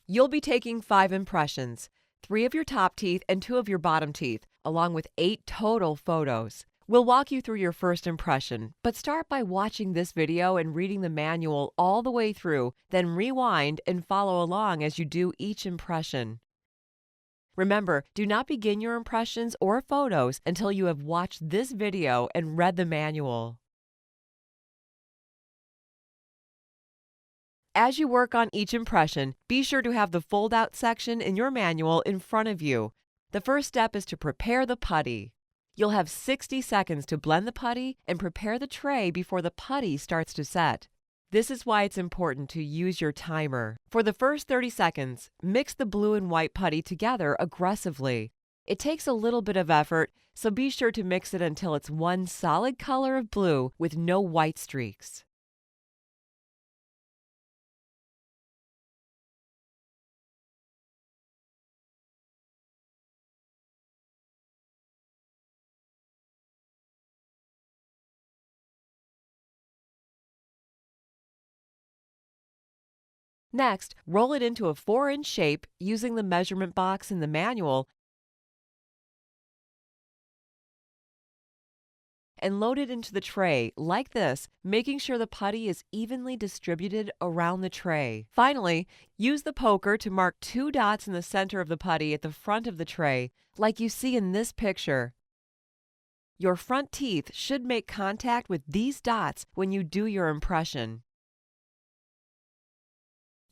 You'll be taking 5 impressions, 3 of your top teeth and 2 of your bottom teeth, along with 8 total photos. We'll walk you through your first impression, but start by watching this video and reading the manual all the way through, then rewind and follow along as you do each impression. Remember, do not begin your impressions or photos until you have watched this video and read the manual. As you work on each impression, be sure to have the fold-out section in your manual in front of you. The first step is to prepare the putty. You'll have 60 seconds to blend the putty and prepare the tray before the putty starts to set. This is why it's important to use your timer. For the first 30 seconds, mix the blue and white putty together aggressively. It takes a little bit of effort, so be sure to mix it until it's one solid color of blue with no white streaks. Next, roll it into a 4-inch shape using the measurement box in the manual and load it into the tray like this, making sure the putty is evenly distributed around the tray. Finally, use the poker to mark 2 dots in the center of the putty at the front of the tray, like you see in this picture. Your front teeth should make contact with these dots when you do your impression.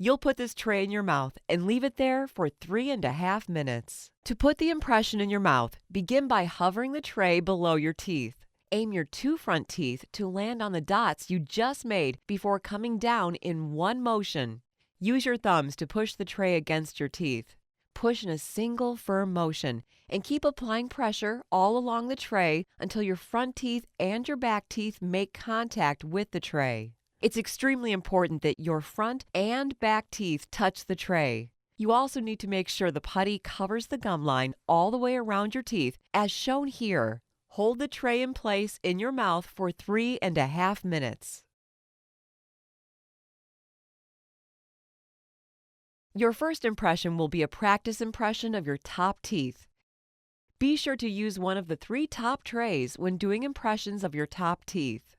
You'll put this tray in your mouth and leave it there for 3.5 minutes. To put the impression in your mouth, begin by hovering the tray below your teeth. Aim your 2 front teeth to land on the dots you just made before coming down in one motion. Use your thumbs to push the tray against your teeth. Push in a single firm motion and keep applying pressure all along the tray until your front teeth and your back teeth make contact with the tray. It's extremely important that your front and back teeth touch the tray. You also need to make sure the putty covers the gum line all the way around your teeth, as shown here. Hold the tray in place in your mouth for 3.5 minutes. Your first impression will be a practice impression of your top teeth. Be sure to use one of the 3 top trays when doing impressions of your top teeth.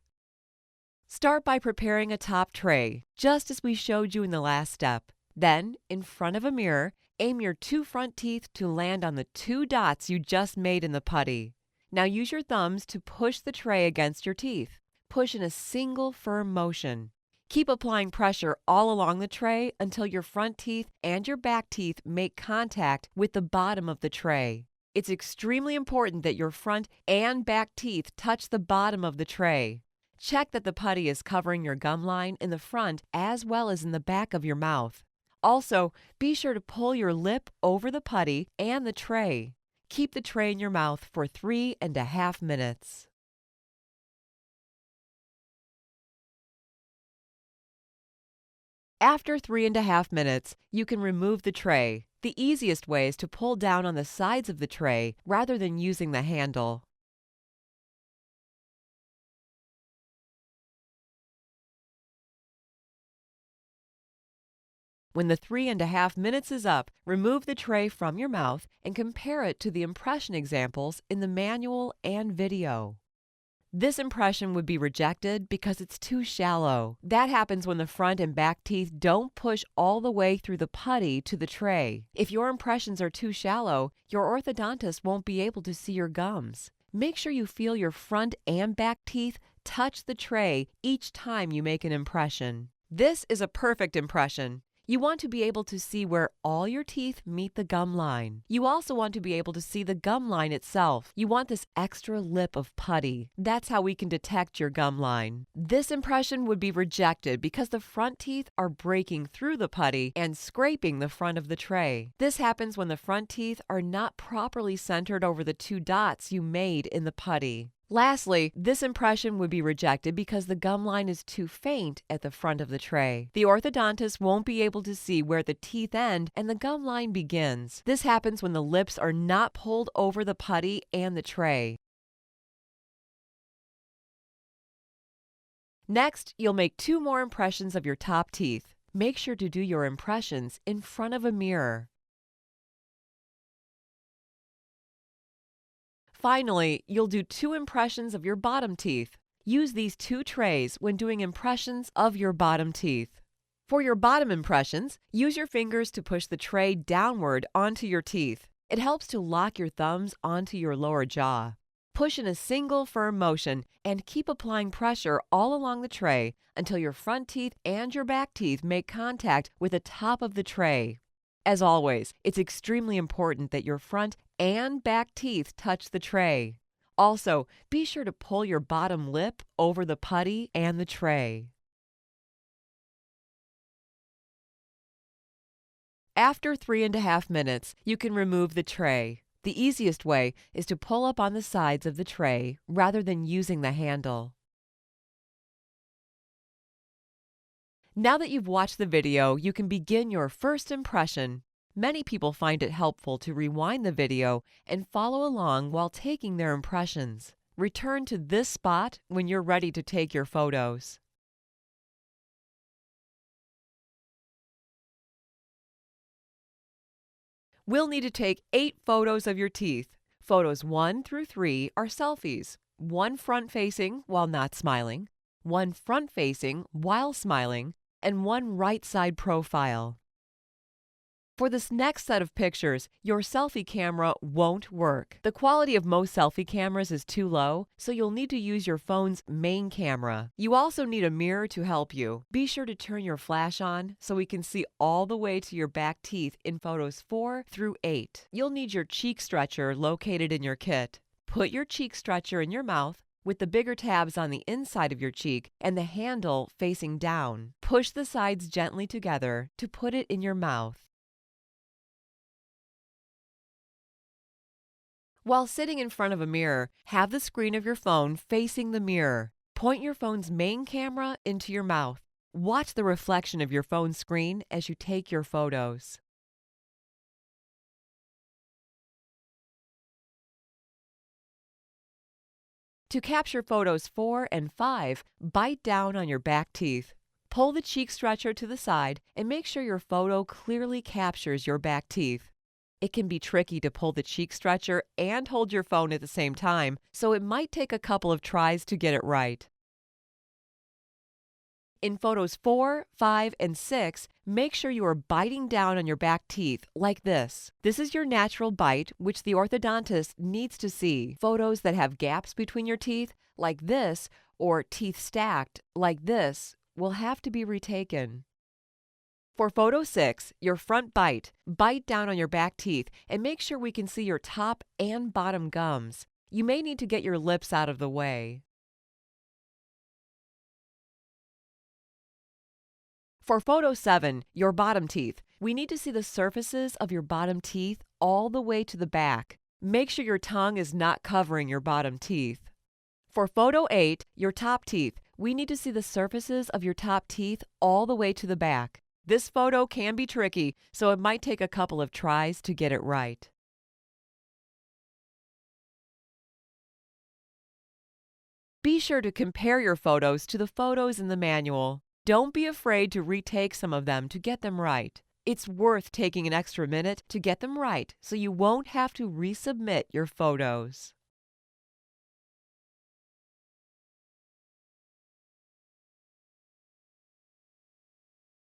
Start by preparing a top tray, just as we showed you in the last step. Then, in front of a mirror, aim your 2 front teeth to land on the 2 dots you just made in the putty. Now use your thumbs to push the tray against your teeth. Push in a single firm motion. Keep applying pressure all along the tray until your front teeth and your back teeth make contact with the bottom of the tray. It's extremely important that your front and back teeth touch the bottom of the tray. Check that the putty is covering your gum line in the front as well as in the back of your mouth. Also, be sure to pull your lip over the putty and the tray. Keep the tray in your mouth for 3.5 minutes. After 3.5 minutes, you can remove the tray. The easiest way is to pull down on the sides of the tray rather than using the handle. When the 3.5 minutes is up, remove the tray from your mouth and compare it to the impression examples in the manual and video. This impression would be rejected because it's too shallow. That happens when the front and back teeth don't push all the way through the putty to the tray. If your impressions are too shallow, your orthodontist won't be able to see your gums. Make sure you feel your front and back teeth touch the tray each time you make an impression. This is a perfect impression. You want to be able to see where all your teeth meet the gum line. You also want to be able to see the gum line itself. You want this extra lip of putty. That's how we can detect your gum line. This impression would be rejected because the front teeth are breaking through the putty and scraping the front of the tray. This happens when the front teeth are not properly centered over the 2 dots you made in the putty. Lastly, this impression would be rejected because the gum line is too faint at the front of the tray. The orthodontist won't be able to see where the teeth end and the gum line begins. This happens when the lips are not pulled over the putty and the tray. Next, you'll make 2 more impressions of your top teeth. Make sure to do your impressions in front of a mirror. Finally, you'll do 2 impressions of your bottom teeth. Use these 2 trays when doing impressions of your bottom teeth. For your bottom impressions, use your fingers to push the tray downward onto your teeth. It helps to lock your thumbs onto your lower jaw. Push in a single firm motion and keep applying pressure all along the tray until your front teeth and your back teeth make contact with the top of the tray. As always, it's extremely important that your front and back teeth touch the tray. Also, be sure to pull your bottom lip over the putty and the tray. After 3.5 minutes, you can remove the tray. The easiest way is to pull up on the sides of the tray rather than using the handle. Now that you've watched the video, you can begin your first impression. Many people find it helpful to rewind the video and follow along while taking their impressions. Return to this spot when you're ready to take your photos. We'll need to take 8 photos of your teeth. Photos 1 through 3 are selfies, 1 front-facing while not smiling, 1 front-facing while smiling, and 1 right-side profile. For this next set of pictures, your selfie camera won't work. The quality of most selfie cameras is too low, so you'll need to use your phone's main camera. You also need a mirror to help you. Be sure to turn your flash on so we can see all the way to your back teeth in photos 4 through 8. You'll need your cheek stretcher located in your kit. Put your cheek stretcher in your mouth with the bigger tabs on the inside of your cheek and the handle facing down. Push the sides gently together to put it in your mouth. While sitting in front of a mirror, have the screen of your phone facing the mirror. Point your phone's main camera into your mouth. Watch the reflection of your phone screen as you take your photos. To capture photos 4 and 5, bite down on your back teeth. Pull the cheek stretcher to the side and make sure your photo clearly captures your back teeth. It can be tricky to pull the cheek stretcher and hold your phone at the same time, so it might take a couple of tries to get it right. In photos 4, 5, and 6, make sure you are biting down on your back teeth like this. This is your natural bite, which the orthodontist needs to see. Photos that have gaps between your teeth, like this, or teeth stacked, like this, will have to be retaken. For photo 6, your front bite down on your back teeth and make sure we can see your top and bottom gums. You may need to get your lips out of the way. For photo 7, your bottom teeth, we need to see the surfaces of your bottom teeth all the way to the back. Make sure your tongue is not covering your bottom teeth. For photo 8, your top teeth, we need to see the surfaces of your top teeth all the way to the back. This photo can be tricky, so it might take a couple of tries to get it right. Be sure to compare your photos to the photos in the manual. Don't be afraid to retake some of them to get them right. It's worth taking an extra minute to get them right so you won't have to resubmit your photos.